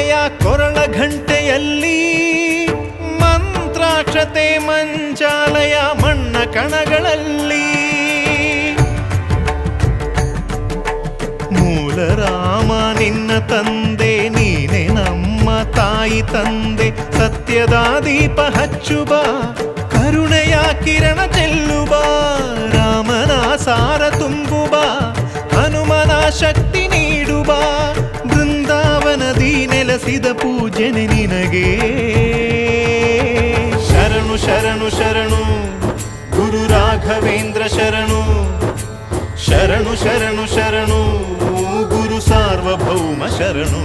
ಕರುಣೆಯ ಕೊರಳ ಘಂಟೆಯಲ್ಲಿ ಮಂತ್ರಾಕ್ಷತೆ ಮಂಚಾಲಯ ಮಣ್ಣ ಕಣಗಳಲ್ಲಿ ಮೂಲ ರಾಮ ನಿನ್ನ ತಂದೆ ನೀನೆ ನಮ್ಮ ತಾಯಿ ತಂದೆ ಸತ್ಯದ ದೀಪ ಹಚ್ಚುವ ಕರುಣೆಯ ಕಿರಣ ಚೆಲ್ಲುವ ರಾಮನ ಸಾರ ತುಂಬುವ ಹನುಮನ ಶಕ್ತಿ ನೀಡುವ ಬೃಂದಾವನದಿ ನೆಲೆಸಿದ ಪೂಜನೆ ನಿನಗೆ ಶರಣು ಶರಣು ಶರಣು ಗುರು ರಾಘವೇಂದ್ರ ಶರಣು ಶರಣು ಶರಣು ಶರಣು ಗುರು ಸಾರ್ವಭೌಮ ಶರಣು.